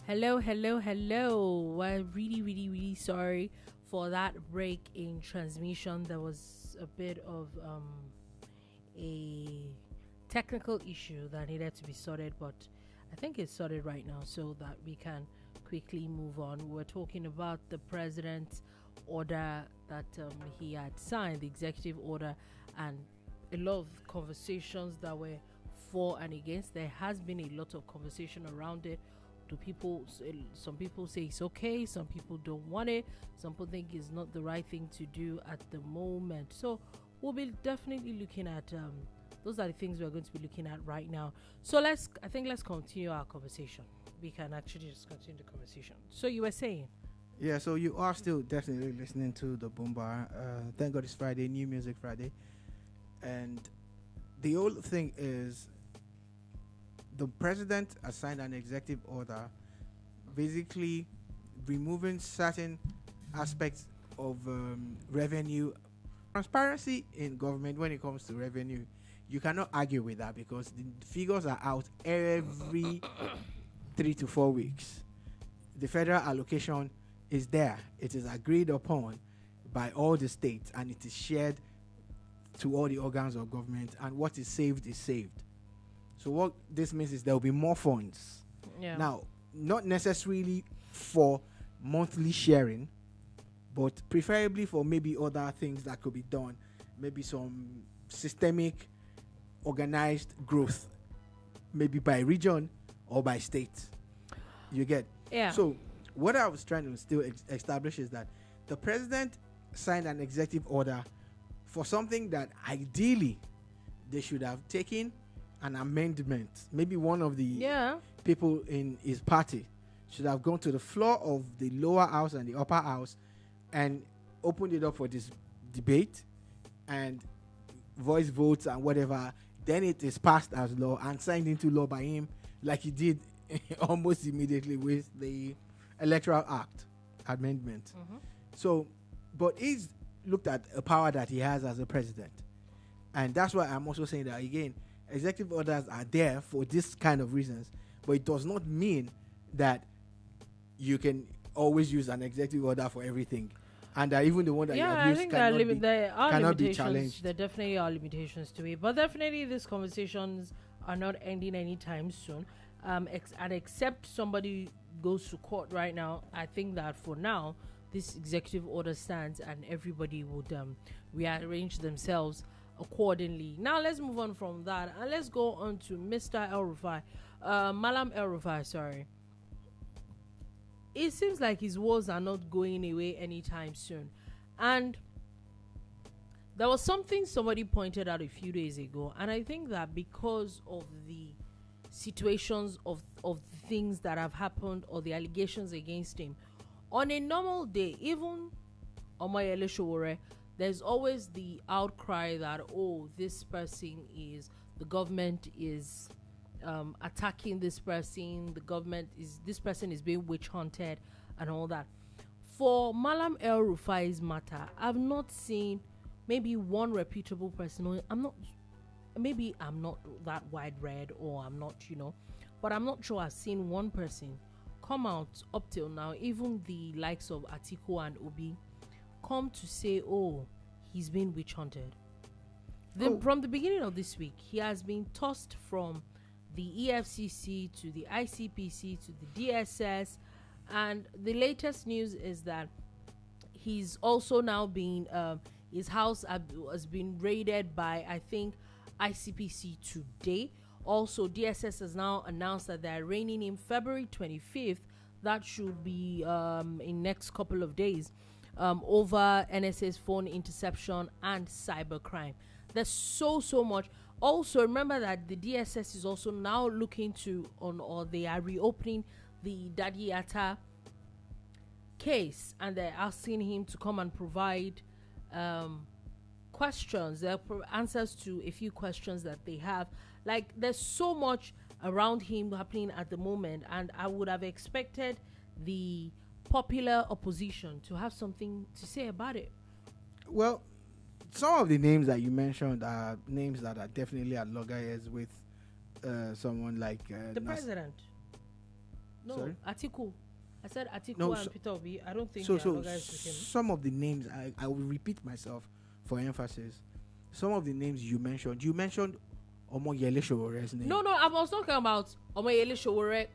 Hello, hello, hello. We're really, really, really sorry for that break in transmission. There was a bit of a technical issue that needed to be sorted, but I think it's sorted right now so that we can quickly move on. We're talking about the president's order that he had signed, the executive order, and a lot of conversations that were for and against. There has been a lot of conversation around it. Some people say it's okay, some people don't want it, some people think it's not the right thing to do at the moment. So we'll be definitely looking at those are the things we're going to be looking at right now. So let's continue our conversation. We can actually just continue the conversation. So you were saying? Yeah, so you are still definitely listening to the Boom Bar. Thank God it's Friday, New Music Friday. And the whole thing is the president has signed an executive order basically removing certain aspects of revenue. Transparency in government when it comes to revenue, you cannot argue with that because the figures are out every 3 to 4 weeks. The federal allocation is there. It is agreed upon by all the states and it is shared to all the organs of government, and what is saved is saved. So what this means is there will be more funds. Yeah. Now, not necessarily for monthly sharing, but preferably for maybe other things that could be done. Maybe some systemic, organized growth, maybe by region or by state. You get? Yeah. So what I was trying to still establish is that the president signed an executive order for something that ideally they should have taken an amendment. Maybe one of the people in his party should have gone to the floor of the lower house and the upper house and opened it up for this debate and voice votes and whatever. Then it is passed as law and signed into law by him, like he did almost immediately with the Electoral Act amendment. So, but he's looked at a power that he has as a president. And that's why I'm also saying that, again, executive orders are there for this kind of reasons, but it does not mean that you can always use an executive order for everything. And even the one that you have used cannot be challenged. There definitely are limitations to it. But definitely these conversations are not ending anytime soon. And except somebody goes to court right now, I think that for now, this executive order stands and everybody would rearrange themselves accordingly. Now let's move on from that and let's go on to Mr. El-Rufai. Malam El-Rufai, sorry. It seems like his wars are not going away anytime soon. And there was something somebody pointed out a few days ago, and I think that because of the situations of things that have happened or the allegations against him, on a normal day, even Omoyele Sowore, there's always the outcry that, oh, this person is, the government is attacking this person, this person is being witch hunted and all that. For Malam El-Rufai's matter, I've not seen maybe one reputable person. I'm not that wide read, or I'm not, but I'm not sure I've seen one person come out up till now, even the likes of Atiku and Obi, come to say, oh, he's been witch hunted. From the beginning of this week, he has been tossed from the EFCC to the ICPC to the DSS, and the latest news is that he's also now being his house has been raided by, I think, ICPC today. Also, DSS has now announced that they're arraigning him February 25th. That should be in next couple of days, over NSA's phone interception and cybercrime. There's so much. Also, remember that the DSS is also now looking or they are reopening the Dadiyata case, and they're asking him to come and provide questions, answers to a few questions that they have. Like, there's so much around him happening at the moment, and I would have expected the popular opposition to have something to say about it. Well, some of the names that you mentioned are names that are definitely at loggerheads with someone like the president. No, Sorry? Atiku. I said Atiku No, and Peter Obi. I don't think So, they are so guys with him. some of the names, I will repeat myself for emphasis. Some of the names you mentioned Omoyele Showore's name. No, I was talking about Omoyele Showore.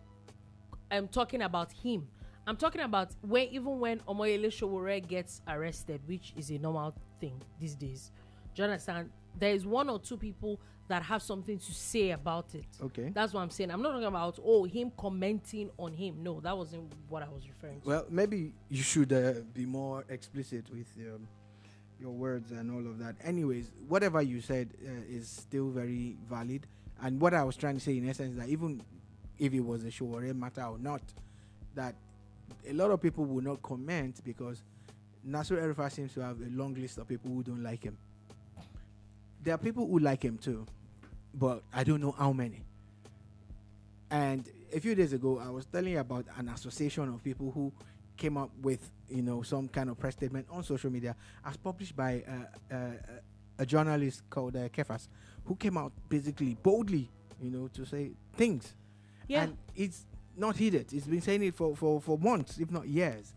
I'm talking about him. I'm talking about even when Omoyele Showore gets arrested, which is a normal thing these days. Do you understand? There is one or two people that have something to say about it. Okay. That's what I'm saying. I'm not talking about him commenting on him. No, that wasn't what I was referring to. Well, maybe you should be more explicit with your words and all of that. Anyways, whatever you said is still very valid. And what I was trying to say in essence is that even if it was a Showore matter or not, that a lot of people will not comment because Nasir El-Rufai seems to have a long list of people who don't like him. There are people who like him too, but I don't know how many. And a few days ago, I was telling you about an association of people who came up with, some kind of press statement on social media as published by a journalist called Kefas, who came out basically boldly, to say things. Yeah. And it's not hidden. It's been saying it for months, if not years.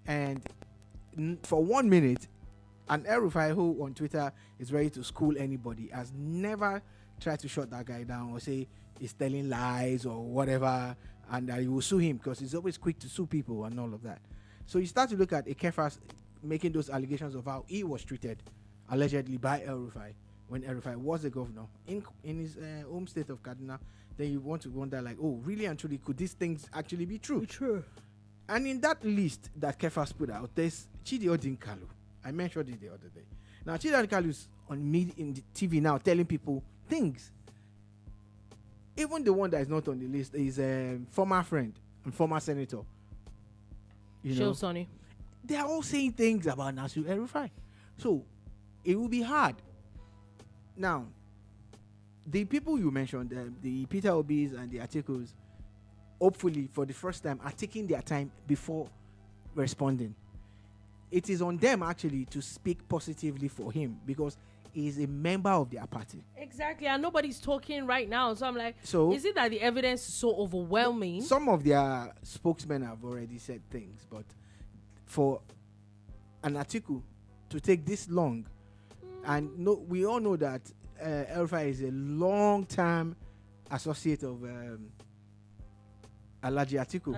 And for 1 minute, an El-Rufai who on Twitter is ready to school anybody has never tried to shut that guy down or say he's telling lies or whatever, and that he will sue him because he's always quick to sue people and all of that. So you start to look at Kefas making those allegations of how he was treated allegedly by El-Rufai when El-Rufai was the governor in his home state of Kaduna. Then you want to wonder, like, oh, really and truly, could these things actually be true? True. And in that list that Kefas put out, there's Chidi Odinkalu. I mentioned it the other day. Now, Chidi Odinkalu is on me in the TV now telling people things. Even the one that is not on the list is a former friend and former senator. Sonny. They are all saying things about Nasir El-Rufai. So, it will be hard. Now, the people you mentioned, the Peter Obis and the Atikos, hopefully for the first time are taking their time before responding. It is on them actually to speak positively for him because he is a member of their party. Exactly, and nobody's talking right now. So I'm like, so is it that the evidence is so overwhelming? Some of their spokesmen have already said things, but for an Atiku to take this long, and we all know that El-Rufai is a long-term associate of Alhaji Atiku.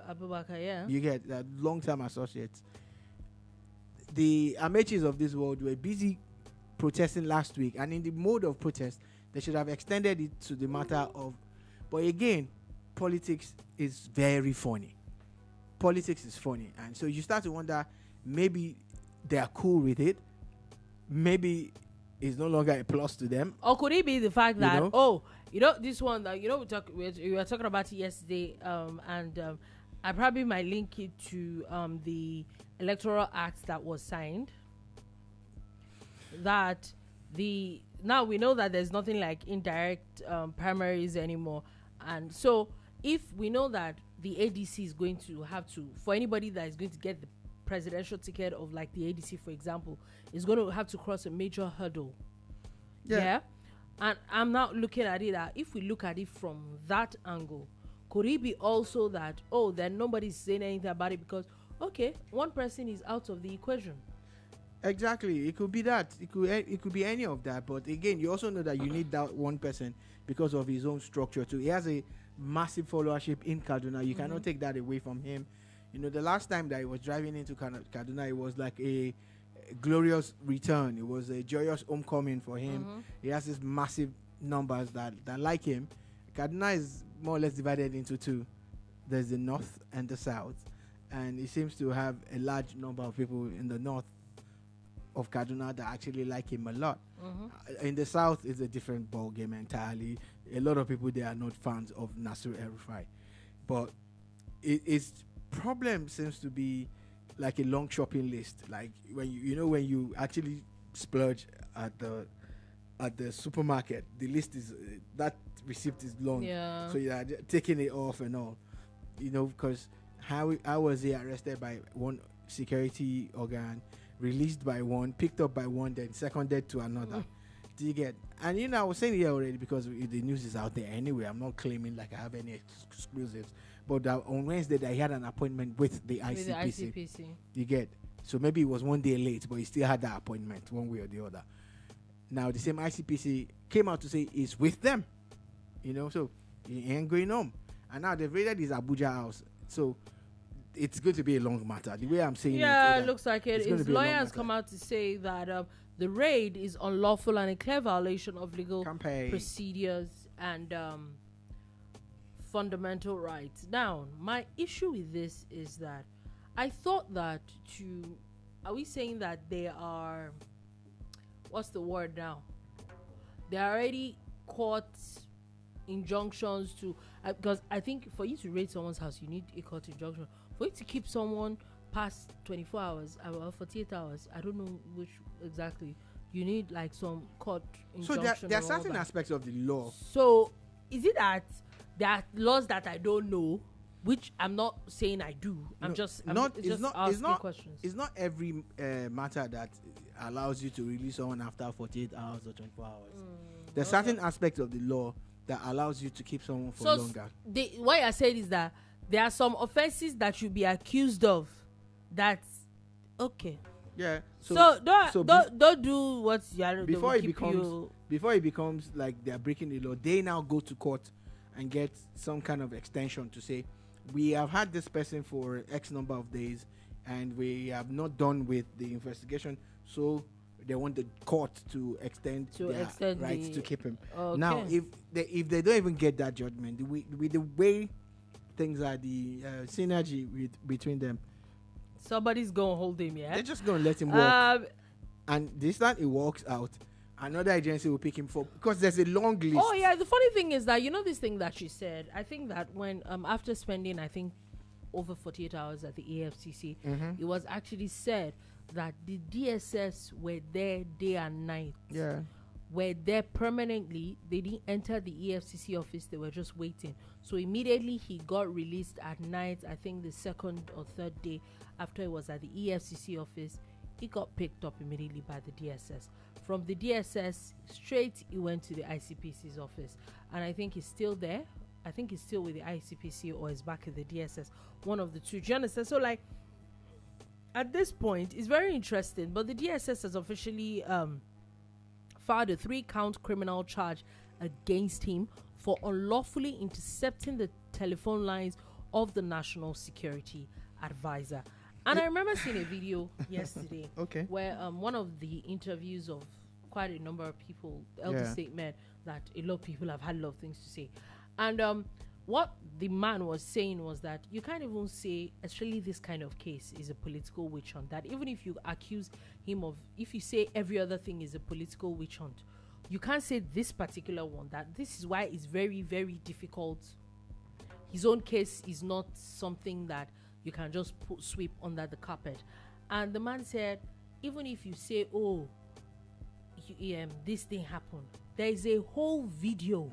Abubakar, yeah. You get that long-term associate. The Amechis of this world were busy protesting last week, and in the mode of protest, they should have extended it to the matter of. But again, politics is very funny. Politics is funny, and so you start to wonder, maybe they are cool with it. Maybe it's no longer a plus to them. Or could it be the fact that this one that we were talking about it yesterday, and I probably might link it to the Electoral Act that was signed. That now we know that there's nothing like indirect primaries anymore, and so if we know that the ADC is going to have to, for anybody that is going to get the presidential ticket of like the ADC, for example, is going to have to cross a major hurdle. Yeah. And I'm not looking at it that if we look at it from that angle, could it be also that, then nobody's saying anything about it because, one person is out of the equation? Exactly. It could be that. It could be any of that. But again, you also know that you need that one person because of his own structure too. He has a massive followership in Kaduna. You cannot take that away from him. The last time that he was driving into Kaduna, it was like a glorious return. It was a joyous homecoming for him. He has these massive numbers that like him. Kaduna is more or less divided into two. There's the north and the south. And he seems to have a large number of people in the north of Kaduna that actually like him a lot. In the south, it's a different ball game entirely. A lot of people there are not fans of Nasir El-Rufai. But its problem seems to be like a long shopping list. Like when you actually splurge at the supermarket, the list is that receipt is long. Yeah. So you're taking it off and all. Because how was he arrested by one security organ, released by one, picked up by one, then seconded to another. Do you get? And I was saying here already because the news is out there anyway. I'm not claiming like I have any exclusives. But on Wednesday, I had an appointment with the ICPC. You get? So maybe it was one day late, but he still had that appointment one way or the other. Now, the same ICPC came out to say it's with them. So he ain't going home. And now they've raided his Abuja house. So it's going to be a long matter. The way I'm saying it looks like it. His lawyer has come out to say that the raid is unlawful and a clear violation of legal procedures and fundamental rights. Now, my issue with this is that I thought that are we saying that they are, what's the word now? They are already court injunctions to, because I think for you to raid someone's house, you need a court injunction. For you to keep someone past 24 hours or 48 hours, I don't know which exactly, you need like some court injunction. So there are certain aspects of the law. So is it that there are laws that I don't know, which I'm not saying I do. I'm just asking questions. It's not every matter that allows you to release someone after 48 hours or 24 hours. There's certain aspects of the law that allows you to keep someone for longer. What I said is that there are some offenses that you be accused of. That's okay. Yeah. So don't do what you are. Before it becomes like they are breaking the law, they now go to court and get some kind of extension to say, we have had this person for X number of days and we have not done with the investigation, so they want the court to extend their rights to keep him. Okay. Now, if they don't even get that judgment, with the way things are, the synergy between them, somebody's going to hold him, yeah? They're just going to let him walk. And this time it works out, another agency will pick him for, because there's a long list. Oh, yeah. The funny thing is that, this thing that she said, I think that when, after spending, I think, over 48 hours at the AFCC, it was actually said that the DSS were there day and night. Yeah. Were there permanently. They didn't enter the EFCC office. They were just waiting. So immediately he got released at night, I think the second or third day after he was at the EFCC office, he got picked up immediately by the DSS. From the DSS, straight he went to the ICPC's office. And I think he's still there. I think he's still with the ICPC or is back at the DSS. One of the two. Do you understand? So like, at this point, it's very interesting. But the DSS has officially filed a 3-count criminal charge against him for unlawfully intercepting the telephone lines of the National Security Advisor. And I remember seeing a video yesterday where one of the interviews of quite a number of people, elder statement that a lot of people have had a lot of things to say. And what the man was saying was that you can't even say, especially this kind of case is a political witch hunt. That even if you accuse him of, if you say every other thing is a political witch hunt, you can't say this particular one. That this is why it's very, very difficult. His own case is not something that you can just sweep under the carpet. And the man said, even if you say, oh, this thing happened, there is a whole video.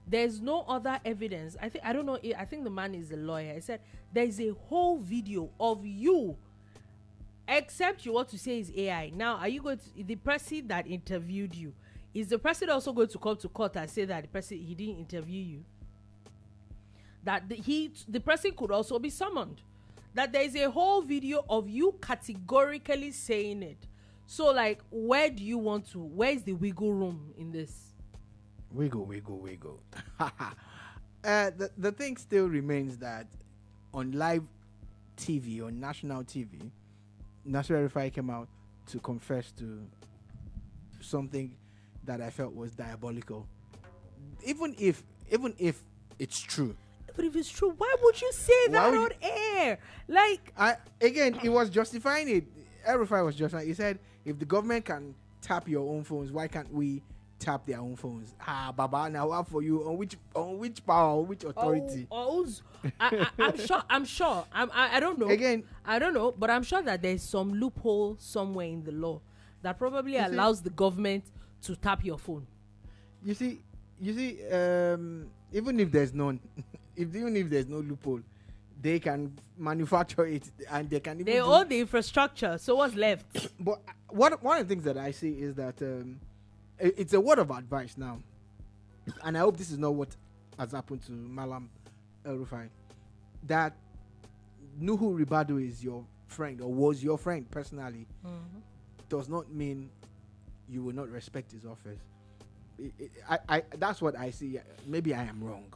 There's no other evidence. I don't know. I think the man is a lawyer. He said there's a whole video of you, except you want to say is AI. Now, are you going to, the person that interviewed you, is the person also going to come to court and say that the person, he didn't interview you? That the person could also be summoned. That there is a whole video of you categorically saying it. So, like, where do you want to? Where is the wiggle room in this? Wiggle. The thing still remains that on live TV, on national TV, El-Rufai came out to confess to something that I felt was diabolical. Even if it's true. But if it's true, why would you say that on air? Like, he was justifying it. El-Rufai was justifying. He said, if the government can tap your own phones, why can't we tap their own phones? Baba, now what for you? On which power, which authority? I'm sure. I don't know. Again, I don't know, but I'm sure that there's some loophole somewhere in the law that probably allows the government to tap your phone. You see, even if there's none, even if there's no loophole, they can manufacture it and they can. They own the infrastructure, so what's left? But one of the things that I see is that it's a word of advice now, and I hope this is not what has happened to Malam El-Rufai, that Nuhu Ribadu is your friend or was your friend personally, does not mean you will not respect his office. That's what I see. Maybe I am wrong.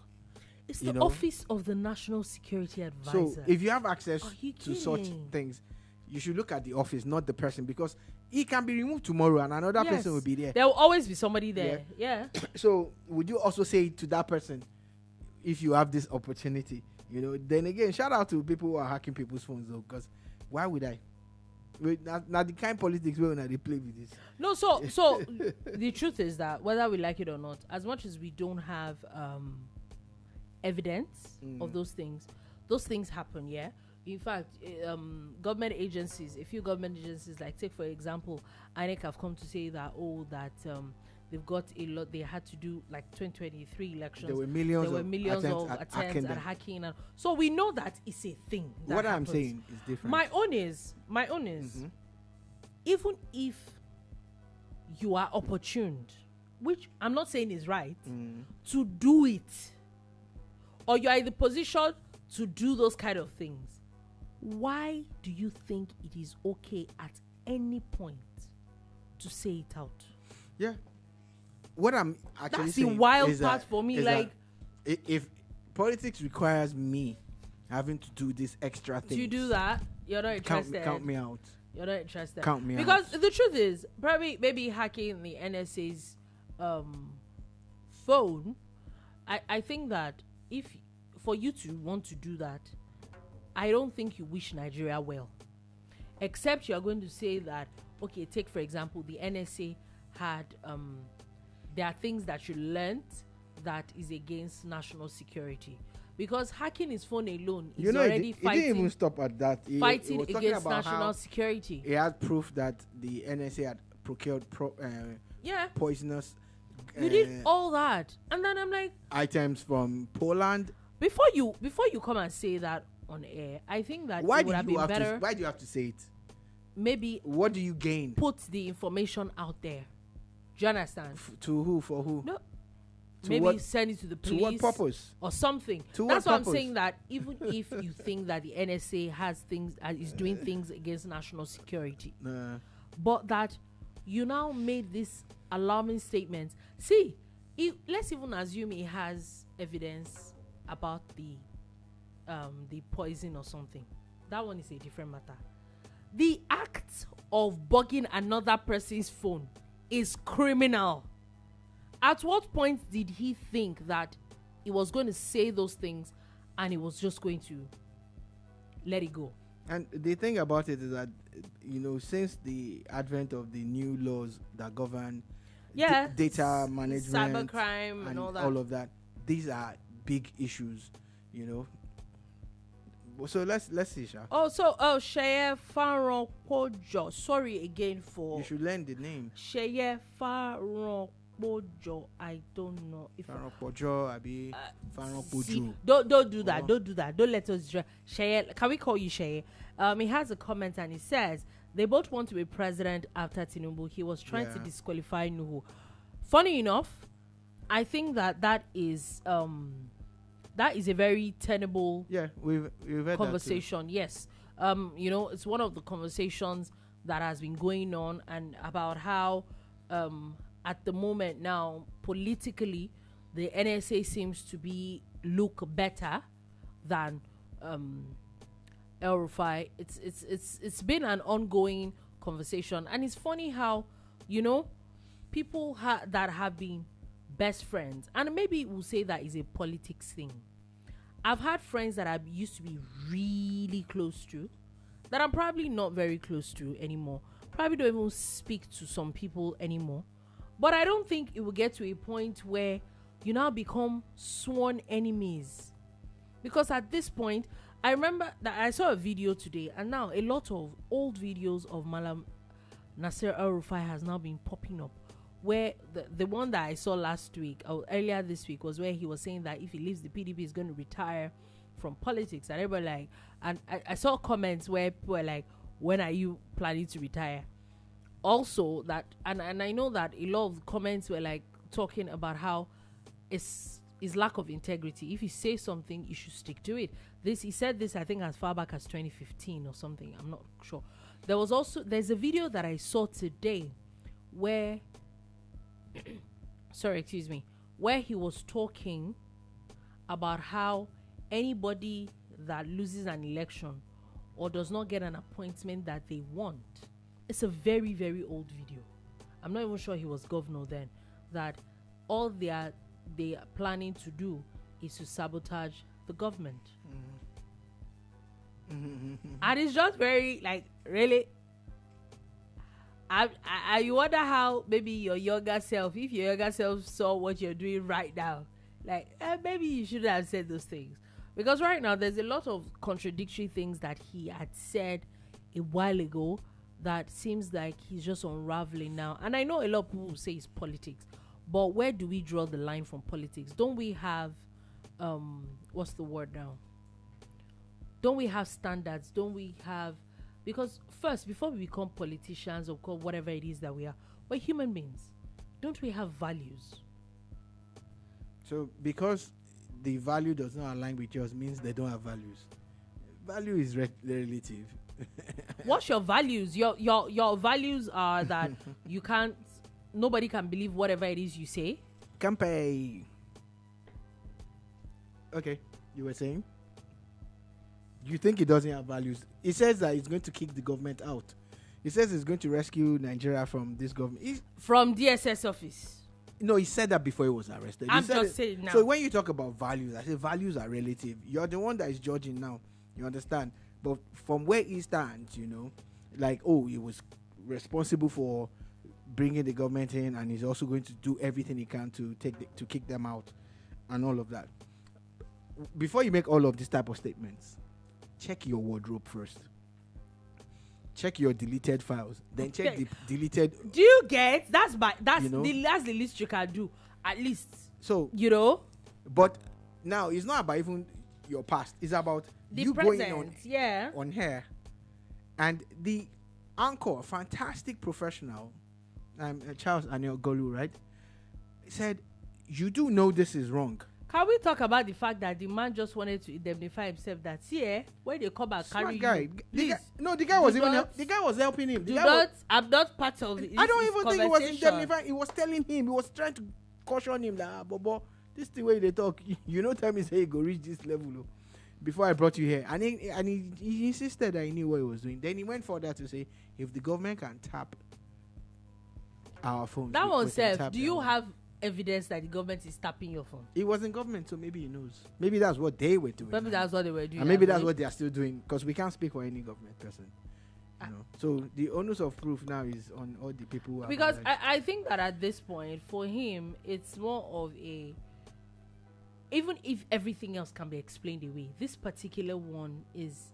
It's the office of the National Security Advisor. So if you have access to such things, you should look at the office, not the person, because he can be removed tomorrow and another person will be there. There will always be somebody there. Yeah. So would you also say to that person, if you have this opportunity, then again, shout out to people who are hacking people's phones though, because why would I? Now the kind of politics where they play with this. No, so the truth is that whether we like it or not, as much as we don't have evidence of those things happen. Yeah. In fact, government agencies, a few government agencies, like take for example, INEC have come to say that they've got a lot. They had to do like 2023 elections. There were millions of attempts at hacking, and so we know that it's a thing. What I'm saying is different. My own is, even if you are opportuned, which I'm not saying is right, to do it, or you are in the position to do those kind of things, why do you think it is okay at any point to say it out? Yeah. What I'm actually that's saying the wild is part that, for me. is like, that if politics requires me having to do this extra thing, do you do that? You're not interested. Count me out. You're not interested. Count me out. Because the truth is, probably maybe hacking the NSA's phone. I think that if for you to want to do that, I don't think you wish Nigeria well. Except you are going to say that, okay, take for example, the NSA had there are things that you learned that is against national security, because hacking his phone alone is already fighting. It didn't even stop at that. Fighting against national security. He had proof that the NSA had procured poisonous. You did all that, and then I'm like, items from Poland. Before you come and say that on air, I think that it would have been better. Why do you have to say it? Maybe. What do you gain? Put the information out there. Do you understand? To who? For who? No. Maybe send it to the police. To what purpose? Or something. That's what I'm saying, that even if you think that the NSA has things, is doing things against national security, but that you now made this alarming statement. See, let's even assume he has evidence about the poison or something. That one is a different matter. The act of bugging another person's phone is criminal. At what point did he think that he was going to say those things and he was just going to let it go? And the thing about it is that, since the advent of the new laws that govern data management, cybercrime and all of that, these are big issues, So let's see, Sha. Sheye Faron Pojo. Sorry again for. You should learn the name. Sheye Faron Pojo. I don't know if Faron Pojo. Abi Faron Pojo. Don't do that. Don't do that. Don't let us. Sheye. Can we call you Sheye? He has a comment and he says they both want to be president after Tinubu. He was trying to disqualify Nuhu. Funny enough, I think that is a very tenable we've had conversation. Yes. It's one of the conversations that has been going on, and about how at the moment now politically the NSA seems to look better than El-Rufai. It's been an ongoing conversation, and it's funny how people that have been best friends, and maybe we'll say that is a politics thing. I've had friends that I used to be really close to that I'm probably not very close to anymore. Probably don't even speak to some people anymore. But I don't think it will get to a point where you now become sworn enemies. Because at this point, I remember that I saw a video today, and now a lot of old videos of Malam Nasir El-Rufai has now been popping up. Where the one that I saw last week or earlier this week was where he was saying that if he leaves the PDP, he's going to retire from politics. And everybody I saw comments where people were like, when are you planning to retire? also that, and I know that a lot of comments were like talking about how it's lack of integrity. If you say something, you should stick to it. He said this, I think, as far back as 2015 or something. I'm not sure. There's a video that I saw today where where he was talking about how anybody that loses an election or does not get an appointment that they want, it's a very, very old video. I'm not even sure he was governor then. That all they are planning to do is to sabotage the government. And it's just very, like, really, I wonder how maybe your younger self, if your younger self saw what you're doing right now, like, maybe you shouldn't have said those things. Because right now there's a lot of contradictory things that he had said a while ago that seems like he's just unraveling now. And I know a lot of people will say it's politics, but where do we draw the line from politics? Don't we have what's the word now? Don't we have standards? Don't we have, because first, before we become politicians or whatever it is that we are, we're human beings. Don't we have values? So because the value does not align with yours means they don't have values. Value is relative. What's your values? Your values are that nobody can believe whatever it is you say. Campaign. Okay, you were saying? You think it doesn't have values? It says that it's going to kick the government out. It says it's going to rescue Nigeria from this government. From DSS office. No, he said that before he was arrested. I'm just saying now. So when you talk about values, I say values are relative. You're the one that is judging now. You understand? But from where he stands, you know, like, oh, he was responsible for bringing the government in, and he's also going to do everything he can to kick them out, and all of that. Before you make all of these type of statements, check your wardrobe first. Check your deleted files, then check the deleted. Do you get that's you know? that's the least you can do, at least. So you know. But now it's not about even your past. It's about the you present, going on here, and the anchor, fantastic professional, Charles Anil Golu, right? Said, you do know this is wrong. Can we talk about the fact that the man just wanted to indemnify himself? That when they come and carry guy. you, the guy was helping him. I'm not part of it. I don't even think he was indemnifying. He was telling him. He was trying to caution him that, Bobo, this is the way they talk. You know, tell me say he go reach this level before I brought you here. And he insisted that he knew what he was doing. Then he went further to say, if the government can tap our phones, that one said, do you have evidence that the government is tapping your phone? It was in government, so maybe he knows. Maybe that's what they were doing. Maybe that's what they were doing. And maybe that's what they are still doing, because we can't speak for any government person. You know? So the onus of proof now is on all the people who because I think that at this point, for him, it's more of a, even if everything else can be explained away, this particular one is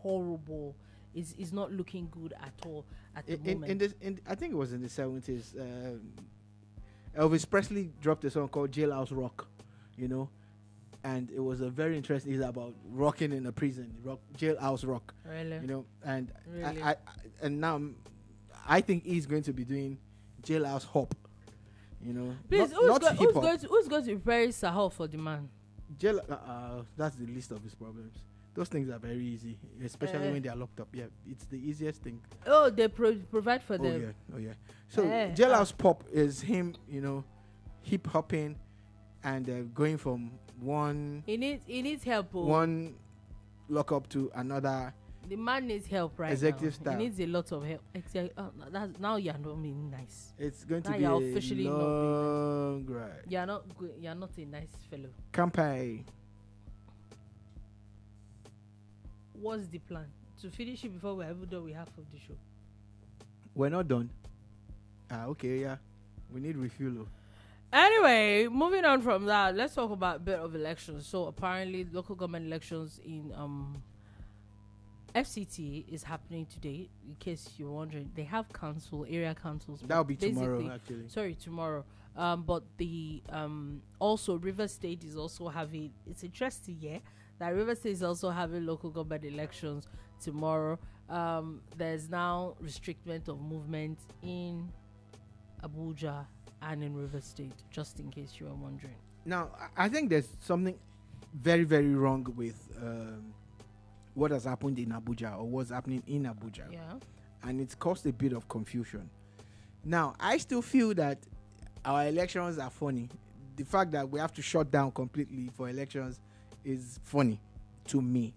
horrible. Is not looking good at all at the moment. I think it was in the 70s. Elvis Presley dropped a song called Jailhouse Rock, you know, and it was a very interesting. It's about rocking in a prison, jailhouse rock, really? You know, and really? and now I think he's going to be doing jailhouse hop, you know. Please, who's going to prepare Sahel for the man? That's the least of his problems. Those things are very easy, especially when they are locked up. Yeah, it's the easiest thing. Oh, they provide for them. Oh yeah. So Jailhouse Pop is him, you know, hip hopping and going from one. He needs help. One lockup to another. The man needs help right executive now. style. He needs a lot of help. Now you're not being nice. It's going to now be you're a officially long ride. You're not good. You're not a nice fellow. Campaign. What's the plan? To finish it before we're ever done with half of the show. We're not done. Okay, yeah. We need refuel. Anyway, moving on from that, let's talk about a bit of elections. So apparently local government elections in FCT is happening today. In case you're wondering, they have area councils. That'll be tomorrow, actually. Sorry, tomorrow. But the also River State is also having, it's interesting, yeah, that River State is also having local government elections tomorrow. there's now restriction of movement in Abuja and in River State, just in case you are wondering. Now, I think there's something very, very wrong with what has happened in Abuja, or what's happening in Abuja. Yeah. And it's caused a bit of confusion. Now, I still feel that our elections are funny. The fact that we have to shut down completely for elections is funny to me,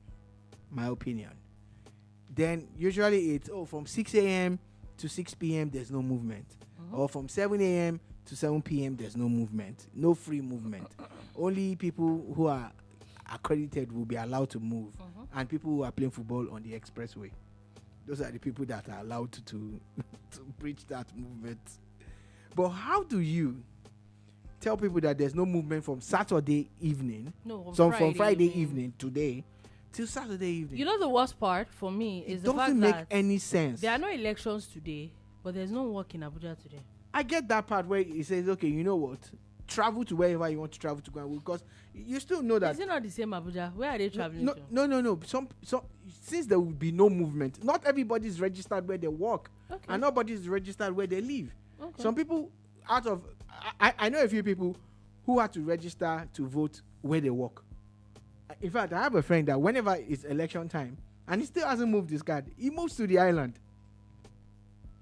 my opinion. Then usually it's, from 6 a.m. to 6 p.m. there's no movement. Or from 7 a.m. to 7 p.m. there's no movement. No free movement. Only people who are accredited will be allowed to move. And people who are playing football on the expressway. Those are the people that are allowed to preach that movement. But how do you tell people that there's no movement from Saturday evening, from Friday evening today, till Saturday evening? You know the worst part for me is the fact that it doesn't make any sense. There are no elections today, but there's no work in Abuja today. I get that part where it says, okay, you know what? Travel to wherever you want to travel to go, because you still know that. Is it not the same Abuja? Where are they traveling to? No. Some since there will be no movement, not everybody is registered where they work, and nobody is registered where they live. Some people I know a few people who had to register to vote where they work. In fact, I have a friend that whenever it's election time and he still hasn't moved his card, he moves to the island,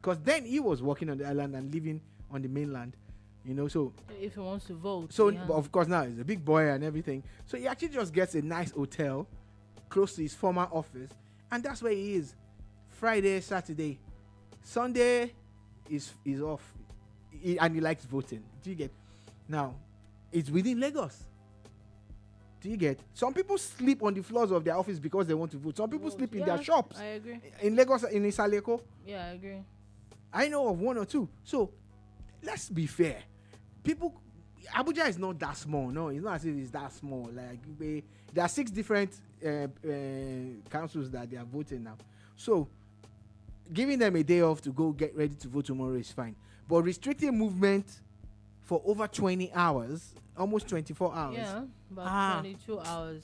because then he was working on the island and living on the mainland. So if he wants to vote. So, but of course, now he's a big boy and everything. So he actually just gets a nice hotel close to his former office, and that's where he is. Friday, Saturday, Sunday is off, and he likes voting. Do you get? Now, it's within Lagos. Do you get? Some people sleep on the floors of their office because they want to vote. Some people sleep in their shops. I agree. In Lagos, in Isaleko. Yeah, I agree. I know of one or two. So let's be fair. Abuja is not that small. No, it's not as if it's that small. Like there are 6 different councils that they are voting now. So giving them a day off to go get ready to vote tomorrow is fine. But restricting movement for over 20 hours, almost 24 hours. Yeah, about 22 hours.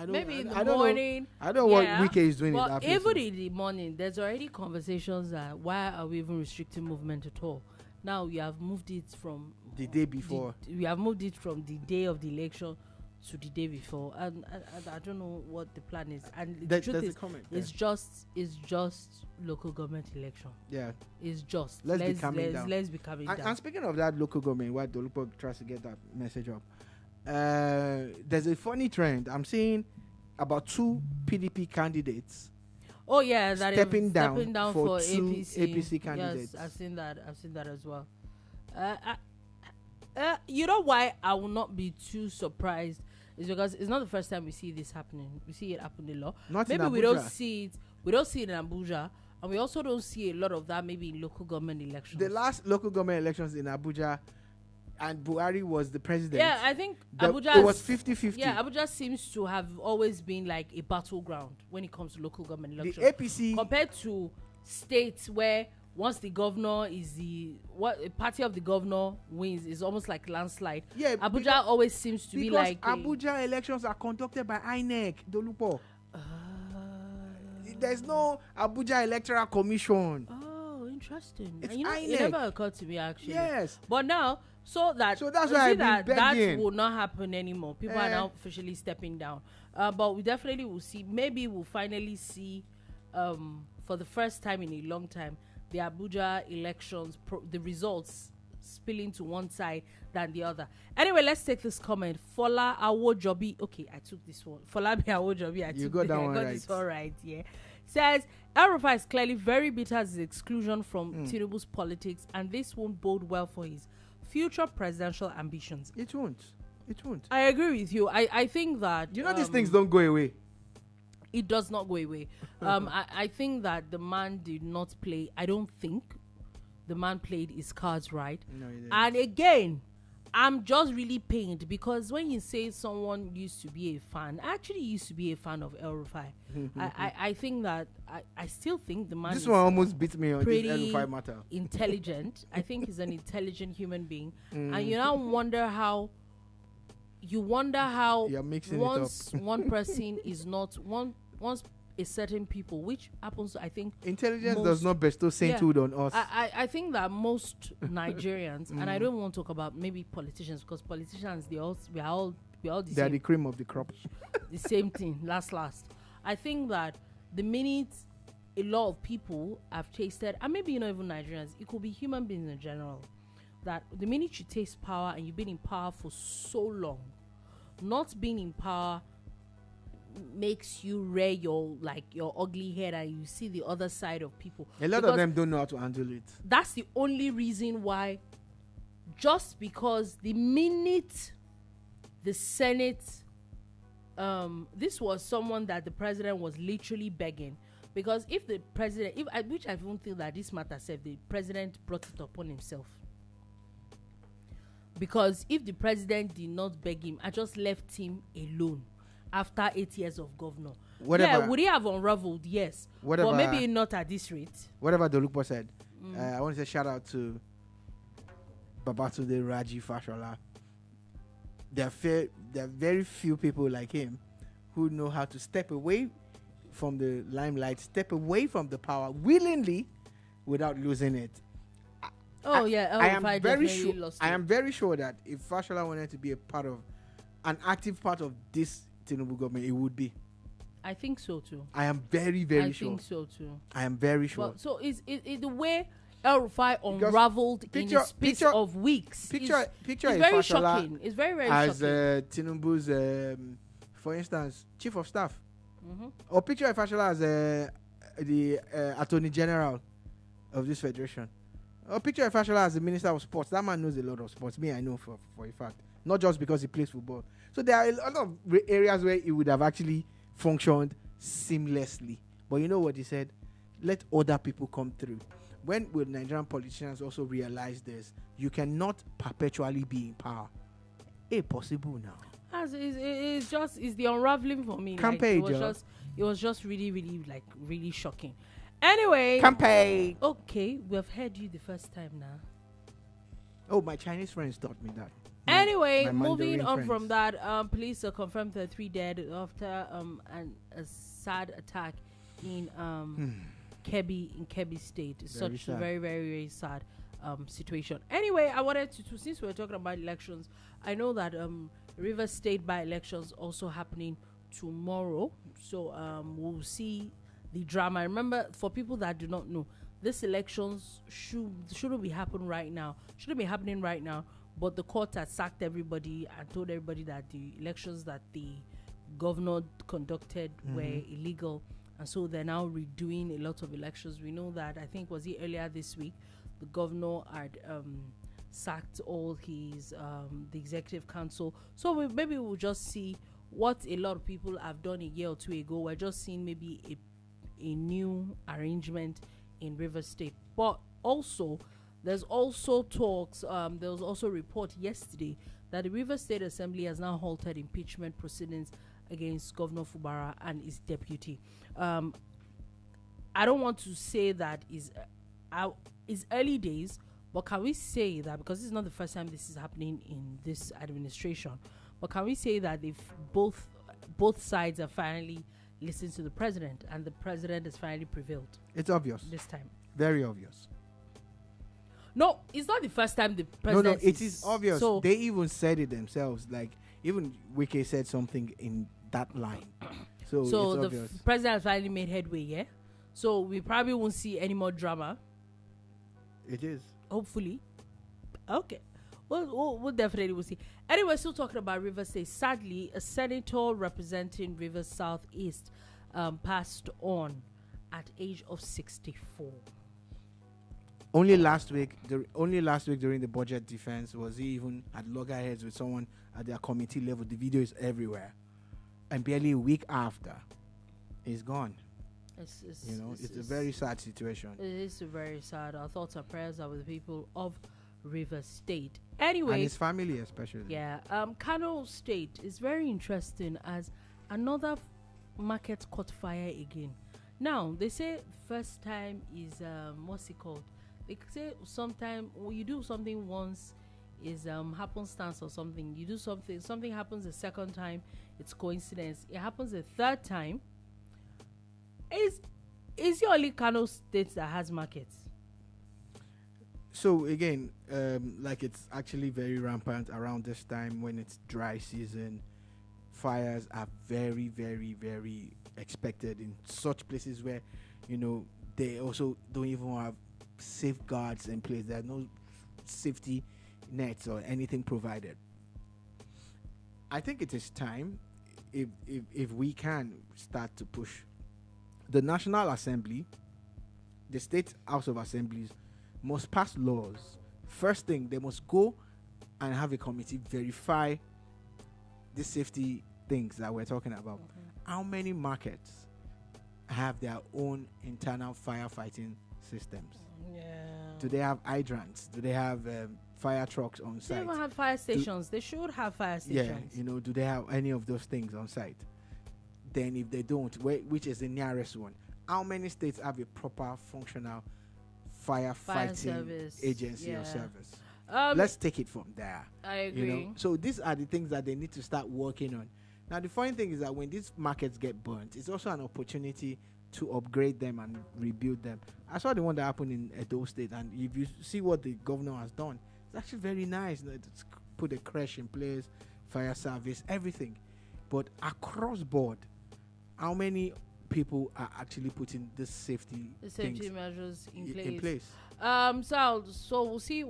Maybe in the morning. I don't know what Wike is doing in that place. Even in the morning, there's already conversations that why are we even restricting movement at all? Now we have moved it from the day before. We have moved it from the day of the election to the day before, and I don't know what the plan is. And the truth is, it's just local government election. Yeah, it's just. Let's be calming down. Let's be calming down. And speaking of that local government, why Dolupo tries to get that message up, there's a funny trend. I'm seeing about 2 PDP candidates. Oh yeah, that stepping down for 2 APC candidates. Yes, I've seen that as well. You know why I will not be too surprised is because it's not the first time we see this happening. We see it happen a lot. Maybe we don't see it. We don't see it in Abuja, and we also don't see a lot of that maybe in local government elections. The last local government elections in Abuja, and Buhari was the president. Yeah, I think Abuja. It was 50-50. Yeah, Abuja seems to have always been like a battleground when it comes to local government elections. The APC compared to states where once the governor is a party of the governor wins, is almost like landslide. Yeah, Abuja always seems to be like Abuja elections are conducted by INEC, Dolupo. There's no Abuja Electoral Commission. Oh, interesting. It's INEC. It never occurred to me actually. Yes. But now, so that's why that will not happen anymore. People are now officially stepping down. But we definitely will see. Maybe we'll finally see, for the first time in a long time, the Abuja elections, the results spilling to one side than the other. Anyway, let's take this comment. Fola Awojobi. Okay, I took this one. Fola Awojobi. I got this one right. Yeah. Says El-Rufai is clearly very bitter at his exclusion from Tinubu's politics, and this won't bode well for his future presidential ambitions. It won't. I agree with you. I think that these things don't go away. It does not go away. I think that the man did not play. I don't think the man played his cards right. No, he didn't. And again, I'm just really pained because when you say someone used to be a fan, I actually used to be a fan of El-Rufai. I think that I still think the man. This one almost beat me on this El-Rufai matter. Intelligent. I think he's an intelligent human being, and you now wonder how. You're mixing once one person is not once a certain people, which happens, I think. Intelligence does not bestow sainthood on us. I think that most Nigerians, and I don't want to talk about maybe politicians, because politicians, we are all the They same. are the cream of the crop. The same thing, last. I think that the minute a lot of people have tasted, and maybe not even Nigerians, it could be human beings in general, that the minute you taste power and you've been in power for so long, not being in power makes you rear your ugly head and you see the other side of people. A lot of them don't know how to handle it. That's the only reason why. Just because the minute the Senate, this was someone that the president was literally begging, because if the president, which I don't think that this matter said, the president brought it upon himself. Because if the president did not beg him, I just left him alone after 8 years of governor. Whatever, would he have unraveled? Yes. But maybe not at this rate. Whatever Dolupo said, I want to say shout out to Babatunde Raji Fashola. There are very few people like him who know how to step away from the limelight, step away from the power willingly without losing it. I am very sure that if Fashola wanted to be an active part of this Tinubu government, it would be. I think so too. I am very, very sure. I think so too. I am very sure. But so is the way El-Rufai unraveled in a space of weeks. Picture it's very shocking. It's very, very as shocking. Tinubu's, for instance, chief of staff. Or picture Fashola as the attorney general of this federation. Or picture Fashola as the minister of sports. That man knows a lot of sports. Me, I know for a fact. Not just because he plays football. So there are a lot of areas where he would have actually functioned seamlessly. But you know what he said? Let other people come through. When will Nigerian politicians also realize this? You cannot perpetually be in power. It's possible now. It's the unraveling for me. It was just really, really, really shocking. Anyway. Campaign. Okay, we have heard you the first time now. Oh, my Chinese friends taught me that. Anyway, moving on from that, police confirmed 3 dead after a sad attack in Kebbi State. It's such a very, very, very sad situation. Anyway, I wanted to since we're talking about elections, I know that Rivers State by-elections also happening tomorrow. So we'll see the drama. Remember, for people that do not know, these elections shouldn't be happening right now. But the court has sacked everybody and told everybody that the elections that the governor conducted were illegal. And so they're now redoing a lot of elections. We know that, I think, was it earlier this week, the governor had sacked all his, the executive council. So maybe we'll just see what a lot of people have done a year or two ago. We're just seeing maybe a new arrangement in Rivers State. But also, there's also talks, there was also a report yesterday that the Rivers State Assembly has now halted impeachment proceedings against Governor Fubara and his deputy. I don't want to say that is early days, but can we say that, because this is not the first time this is happening in this administration, but can we say that if both sides have finally listened to the president and the president has finally prevailed? It's obvious. This time. Very obvious. No, it's not the first time the president... No, it is obvious. So they even said it themselves. Like, even Wike said something in that line. So the president has finally made headway, yeah? So we probably won't see any more drama. It is. Hopefully. Okay. We'll definitely will see. Anyway, still talking about Rivers State. Sadly, a senator representing Rivers Southeast passed on at age of 64. Only last week during the budget defense was he even at loggerheads with someone at their committee level. The video is everywhere, and barely a week after, he's gone. It's a very sad situation. It is very sad. Our thoughts and prayers are with the people of Rivers State. Anyway, and his family especially. Yeah. Kano State is very interesting as another market caught fire again. Now they say first time is what's it called? They say sometime when you do something once is happenstance or something. You do something happens the second time, it's coincidence. It happens the third time, Is it only Kano State that has markets? So again, like it's actually very rampant around this time when it's dry season. Fires are very, very, very expected in such places where, they also don't even have safeguards in place. There are no safety nets or anything provided. I think it is time, if we can start to push the National Assembly, the State House of Assemblies must pass laws. First thing, they must go and have a committee verify the safety things that we're talking about. Okay. How many markets have their own internal firefighting systems? Yeah. Do they have hydrants? Do they have fire trucks on They site? even have fire stations. They should have fire stations. Yeah, do they have any of those things on site? Then if they don't, which is the nearest one? How many states have a proper functional firefighting service. agency Yeah. or service? Um, Let's take it from there. I agree. So these are the things that they need to start working on. Now the funny thing is that when these markets get burnt, it's also an opportunity to upgrade them and rebuild them. I saw the one that happened in Edo State, and if you see what the governor has done, it's actually very nice. It's put a creche in place, fire service, everything. But across board, how many people are actually putting this safety things measures in place. in place? So we'll see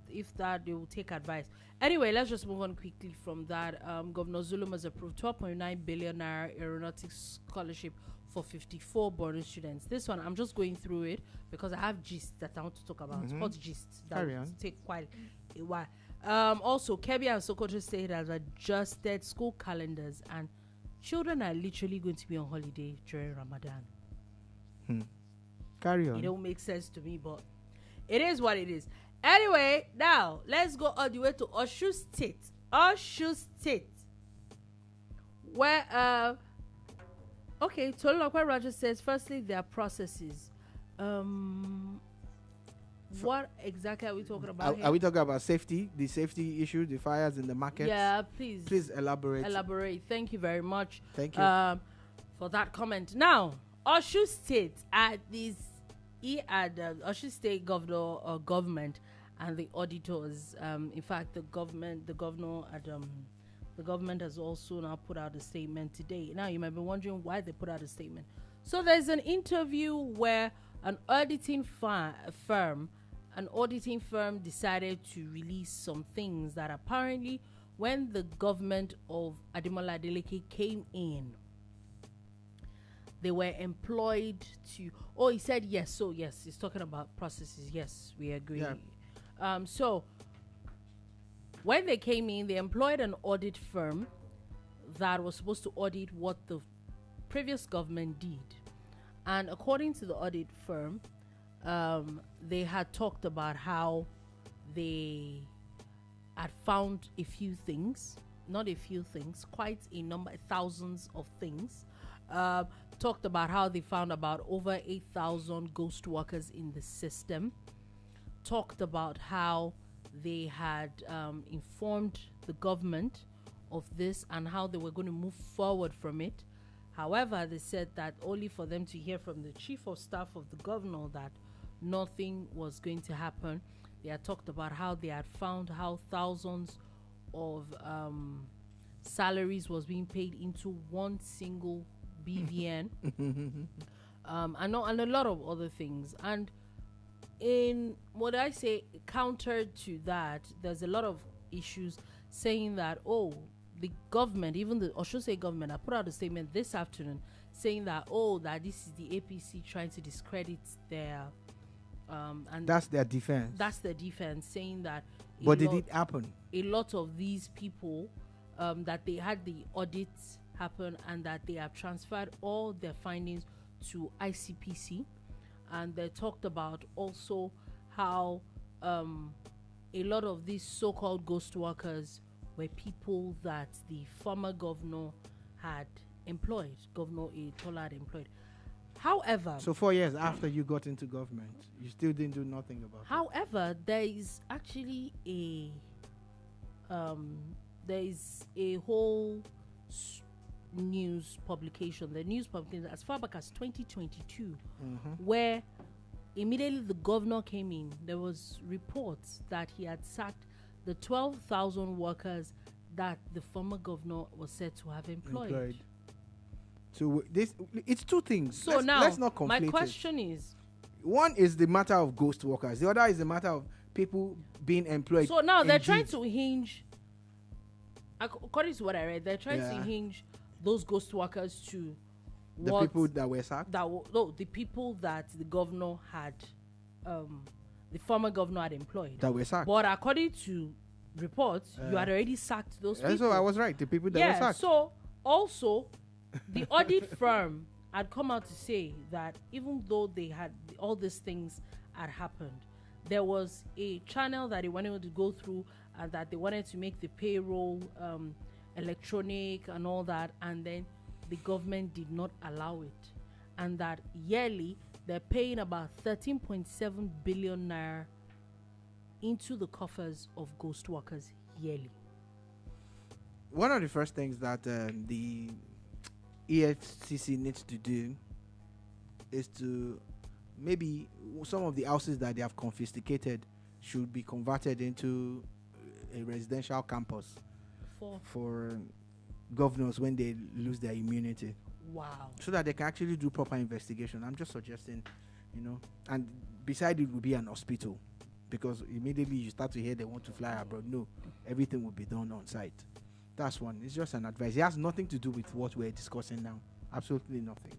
if that they will take advice. Anyway, let's just move on quickly from that. Governor Zulum has approved 12.9 billion naira aeronautics scholarship for 54 Borno students. This one, I'm just going through it because I have gist that I want to talk about. Hot gists that will take quite a while. Also, Kebbi and Sokoto State has adjusted school calendars, and children are literally going to be on holiday during Ramadan. Carry on. It don't make sense to me, but it is what it is. Anyway, now let's go all the way to Osun State. Osun State, where okay, Tolulokwe Roger says, firstly, there are processes. What exactly are we talking about here? Are we talking about safety, the safety issue, the fires in the market? Yeah, please. Please elaborate. Thank you very much. Thank you. For that comment. Now, Osun State Osun State government and the auditors. In fact, the government has also now put out a statement today. Now, you might be wondering why they put out a statement. So there's an interview where an auditing firm decided to release some things that apparently, when the government of Ademola Adeleke came in, they were employed to. Oh, he said yes. So yes, he's talking about processes. Yes, we agree. Yeah. So when they came in, they employed an audit firm that was supposed to audit what the previous government did. And according to the audit firm, they had talked about how they had found a few things, not a few things, quite a number, thousands of things. Talked about how they found about over 8,000 ghost workers in the system. Talked about how they had informed the government of this and how they were going to move forward from it. However, they said that only for them to hear from the chief of staff of the governor that nothing was going to happen. They had talked about how they had found how thousands of salaries was being paid into one single BVN, and a lot of other things. And in what I say, counter to that, there's a lot of issues saying that, the government, even the Osun State government, I put out a statement this afternoon saying that, that this is the APC trying to discredit their, and that's their defense. That's their defense, saying that. But did it happen? A lot of these people, that they had the audits happen and that they have transferred all their findings to ICPC, and they talked about also how a lot of these so-called ghost workers were people that the former governor had employed, Governor Tola had employed. However, so 4 years after you got into government, you still didn't do nothing about it. However, there is actually a whole news publication, as far back as 2022, where immediately the governor came in, there was reports that he had sacked the 12,000 workers that the former governor was said to have employed. So it's two things. So let's not conflate my question is, one is the matter of ghost workers. The other is the matter of people being employed. So now they're trying to hinge, according to what I read, they're trying to hinge those ghost workers to the people that were sacked. The people that the governor had, the former governor had employed That were sacked. But according to reports, you had already sacked those people. So I was right. The people that were sacked. So also, the audit firm had come out to say that even though they had all these things had happened, there was a channel that they wanted to go through, and that they wanted to make the payroll electronic and all that, and then the government did not allow it, and that yearly they're paying about 13.7 billion naira into the coffers of ghost workers yearly. One of the first things that the EFCC needs to do is to maybe some of the houses that they have confiscated should be converted into a residential campus for governors when they lose their immunity. Wow. So that they can actually do proper investigation. I'm just suggesting, and beside it will be an hospital, because immediately you start to hear they want to fly abroad. No, everything will be done on site. That's one. It's just an advice. It has nothing to do with what we're discussing now. Absolutely nothing.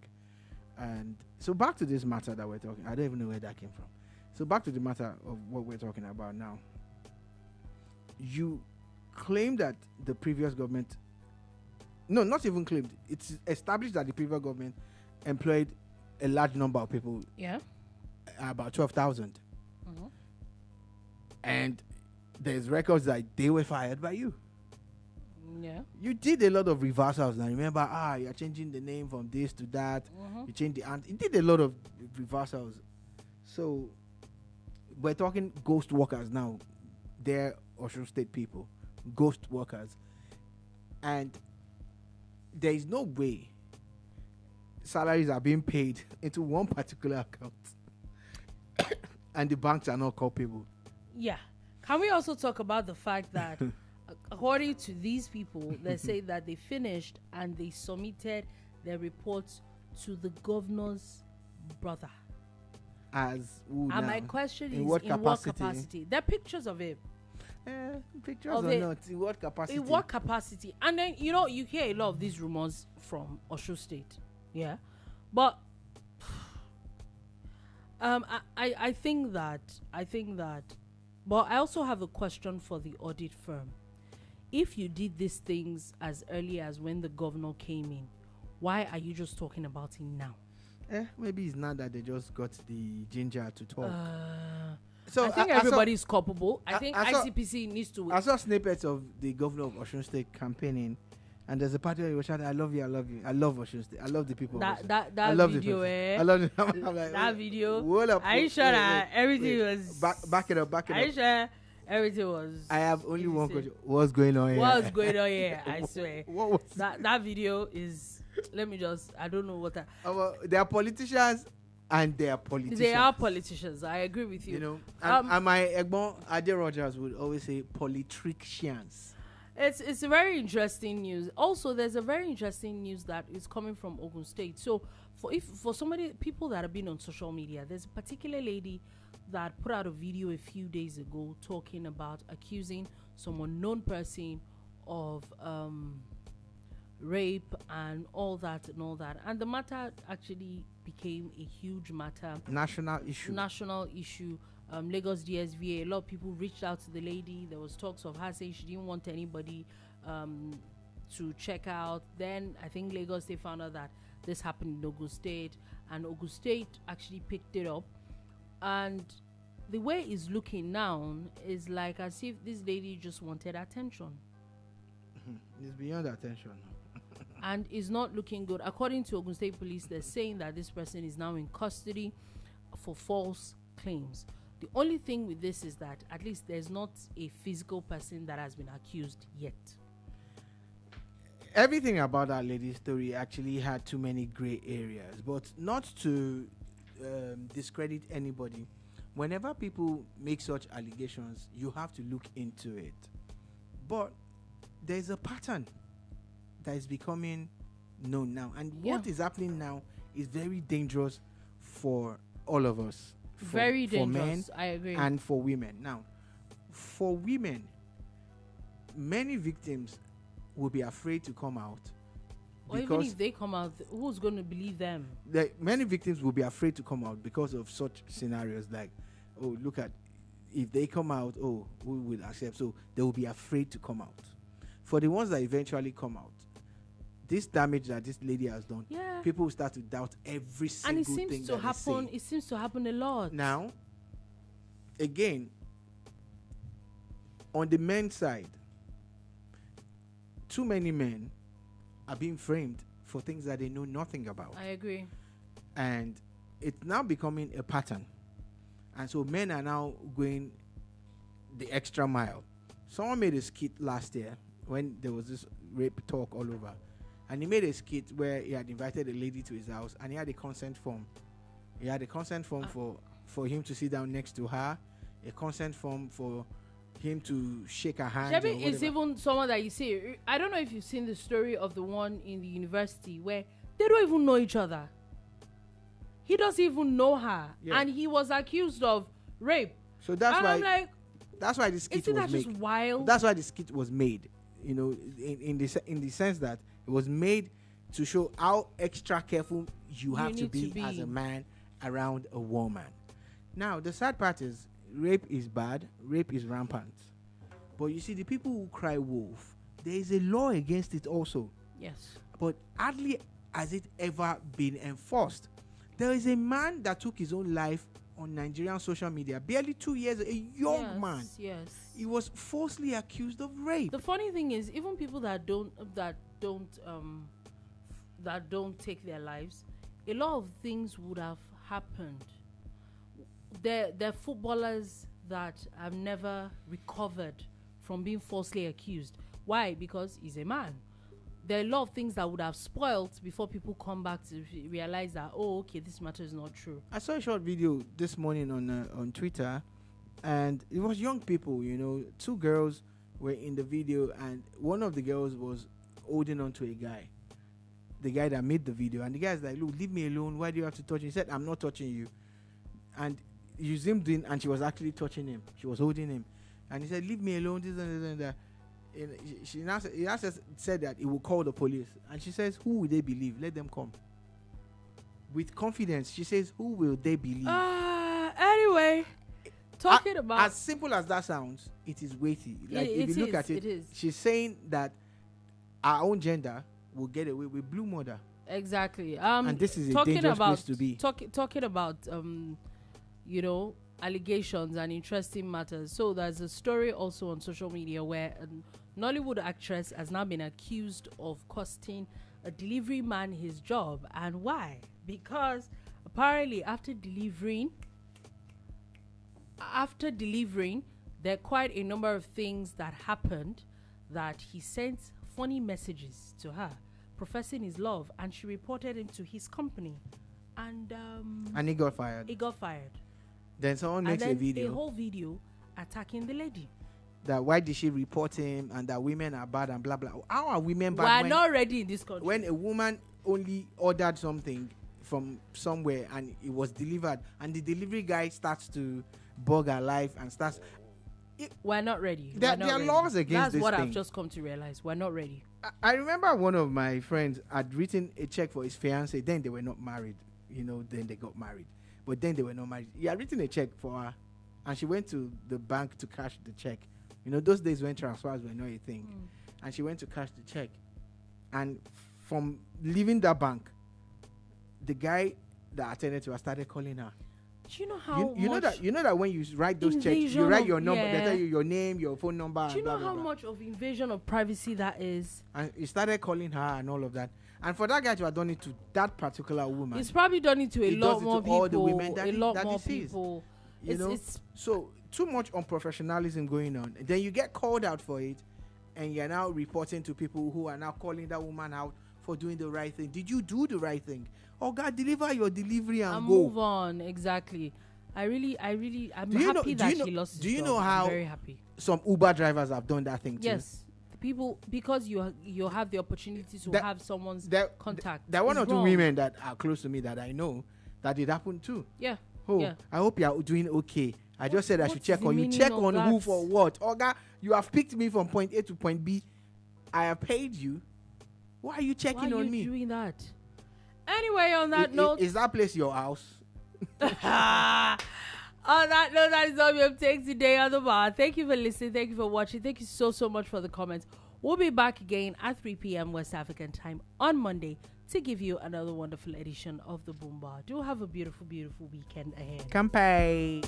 And so back to this matter that we're talking. I don't even know where that came from. So back to the matter of what we're talking about now. You claim that the previous government, no, not even claimed, it's established that the previous government employed a large number of people. Yeah. About 12,000. And there's records that they were fired by you. Yeah. You did a lot of reversals. Now remember, you're changing the name from this to that. You changed the you did a lot of reversals. So we're talking ghost workers now. They're Osun State people, ghost workers, and there is no way salaries are being paid into one particular account, and the banks are not culpable. Yeah. Can we also talk about the fact that according to these people, they say that they finished and they submitted their reports to the governor's brother. As who and now? My question is, in what capacity? There are pictures of it. Pictures or not? In what capacity? In what capacity? And then, you hear a lot of these rumors from Osun State. Yeah. But I think that but I also have a question for the audit firm. If you did these things as early as when the governor came in, why are you just talking about it now? Maybe it's not that they just got the ginger to talk. So I think everybody's culpable. I think ICPC needs to. I saw snippets of the governor of Osun State campaigning, and there's a part where he was shouting, "I love you, I love you, I love Osun State, I love the people." That video, I love it. I'm like, that video. Are you sure that everything was? Back it up. Are you sure everything was? I have only one question. What's going on here? What's going on here? I swear. What was that video is? Let me just. I don't know what. They are politicians. And they are politicians. They are politicians. I agree with you. And my Egbon Ade Rogers would always say politicians. It's a very interesting news. Also, there's a very interesting news that is coming from Ogun State. So, for people that have been on social media, there's a particular lady that put out a video a few days ago talking about accusing some unknown person of rape and all that. And the matter actually became a huge matter. National issue. Lagos DSVA, a lot of people reached out to the lady. There was talks of her saying she didn't want anybody to check out. Then I think Lagos, they found out that this happened in Ogun State, and Ogun State actually picked it up. And the way it's looking now is like as if this lady just wanted attention. It's beyond attention. And is not looking good. According to Ogun State Police, they're saying that this person is now in custody for false claims. The only thing with this is that at least there's not a physical person that has been accused yet. everything about that lady's story actually had too many gray areas, but not to discredit anybody. Whenever people make such allegations, you have to look into it. But there's a pattern that is becoming known now, and what is happening now is very dangerous for all of us. Very dangerous. For men, I agree. and for women. Now, for women, many victims will be afraid to come out. Or even if they come out, who's going to believe them? Many victims will be afraid to come out because of such scenarios like, oh, look at, if they come out, oh, we will accept. So they will be afraid to come out. For the ones that eventually come out, this damage that this lady has done, people will start to doubt every single thing. And it seems to happen. It seems to happen a lot. Now, again, on the men's side, too many men are being framed for things that they know nothing about. I agree. And it's now becoming a pattern. And so men are now going the extra mile. Someone made a skit last year when there was this rape talk all over. And he made a skit where he had invited a lady to his house and he had a consent form. He had a consent form for him to sit down next to her, a consent form for him to shake her hand. Maybe it's even someone that you see. I don't know if you've seen the story of the one in the university where they don't even know each other. He doesn't even know her, and he was accused of rape. So that's and why. I'm like, that's why the skit was made. Isn't that just wild? That's why the skit was made. You know, in the sense that it was made to show how extra careful you have to be as a man around a woman. Now, the sad part is, rape is bad, rape is rampant. But you see, the people who cry wolf, there is a law against it also. Yes. But hardly has it ever been enforced. There is a man that took his own life on Nigerian social media, barely 2 years, a young man. Yes. He was falsely accused of rape. The funny thing is, even people that don't take their lives, a lot of things would have happened. There are footballers that have never recovered from being falsely accused. Why? Because he's a man. There are a lot of things that would have spoiled before people come back to realize that, oh, okay, this matter is not true. I saw a short video this morning on Twitter, and it was young people, you know, 2 girls were in the video, and one of the girls was holding on to a guy, the guy that made the video, and the guy's like, look, leave me alone, why do you have to touch me? He said, I'm not touching you. And you zoomed in, and she was actually touching him. She was holding him. And he said, leave me alone, this and that. He said that he will call the police. And she says, who will they believe? Let them come. With confidence, she says, who will they believe? Anyway, talking about... As simple as that sounds, it is weighty. Like, if you look at it, she's saying that our own gender will get away with blue murder. Exactly. And this is a dangerous place to be. Talking about, you know, allegations and interesting matters. So there's a story also on social media where a Nollywood actress has now been accused of costing a delivery man his job. And why? Because apparently after delivering, there are quite a number of things that happened that he sent funny messages to her professing his love, and she reported him to his company, and he got fired. Then someone makes a whole video attacking the lady. That why did she report him, and that women are bad and blah blah. How are women bad? We're not ready in this country. When a woman only ordered something from somewhere and it was delivered, and the delivery guy starts to bug her life and starts. We're not ready. There are laws against this thing. That's what I've just come to realize. We're not ready. I remember one of my friends had written a check for his fiancée. Then they were not married. You know, then they got married. But then they were not married. He had written a check for her, and she went to the bank to cash the check. You know, those days when transfers were not a thing. And she went to cash the check. And from leaving that bank, the guy that attended to her started calling her. Do you know how you know that when you write those checks, you write your number, they tell you your name, your phone number. Do you know how much of invasion of privacy that is? And he started calling her and all of that. And for that guy to have done it to that particular woman, he's probably done it to a lot more people. All the women that a lot that more sees. people. You know, so too much unprofessionalism going on. Then you get called out for it, and you're now reporting to people who are now calling that woman out for doing the right thing. Did you do the right thing? Oh God, deliver your delivery and go. Move on. Exactly. I'm happy that she lost his job. Do you know how I'm very happy. Some Uber drivers have done that thing too? Yes. People, because you have the opportunity to have someone's contact. There are one or two women that are close to me that I know that it happened too. Yeah. Oh, yeah. I hope you are doing okay. I just said I should check on you. Check on who for what? Oga, you have picked me from point A to point B. I have paid you. Why are you checking on me? Why are you doing that? Anyway, on that note, is that place your house? On that note, that is all we have taken today on the bar. Thank you for listening. Thank you for watching. Thank you so much for the comments. We'll be back again at 3 p.m. West African time on Monday to give you another wonderful edition of the Boom Bar. Do have a beautiful, beautiful weekend ahead. Kampai.